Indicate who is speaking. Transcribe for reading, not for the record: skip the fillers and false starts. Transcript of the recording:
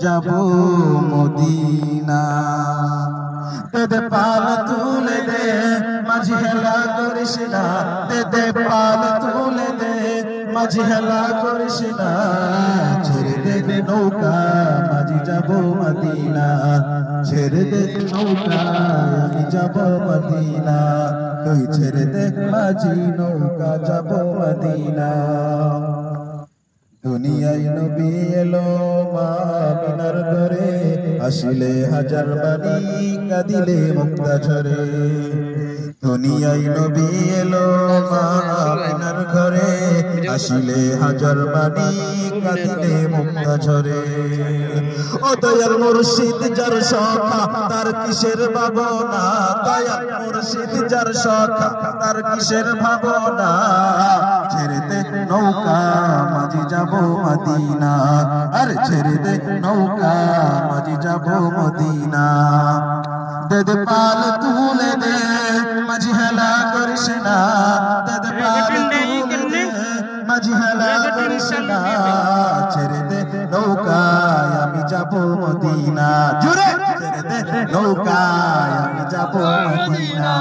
Speaker 1: যাবো মদিনা দে পাল তুলে দে মাঝি হেলা করিস না দে পাল তুলে দে মাঝি হেলা করিস না ছেড়ে দে নৌকা মাঝি যাবো মদিনা ছেড়ে দে নৌকা আমি যাবো মদিনা তুই ছেড়ে দে মাঝি নৌকা যাবো মদিনা দুনিয়ায় নবী এলো মা আমিনার ঘরে আসিলে হাজার বাণী কাঁদিলে মুক্তা ঝরে দুনিয়ায় নবী এলো মা আমিনার ঘরে আসিলে হাজার বাণী কাঁদিলে মুক্তা ঝরে ও দয়াল মুর্শিদ যার সখা তার কিসের ভাবনা দয়াল মুর্শিদ যার সখা তার কিসের ভাবনা ছেড়ে দে নৌকা মাঝি যাবো মদিনা আরে ছেড়ে দে নৌকা মাঝি যাবো মদিনা দে পাল তুলে দে মাঝি হেলা করিস না দে পাল তুলে দে মাঝি হেলা করিস না ছেড়ে দে নৌকায় আমি যাবো মদিনা জুড়ে ছেড়ে দে নৌকায় আমি যাবো মদিনা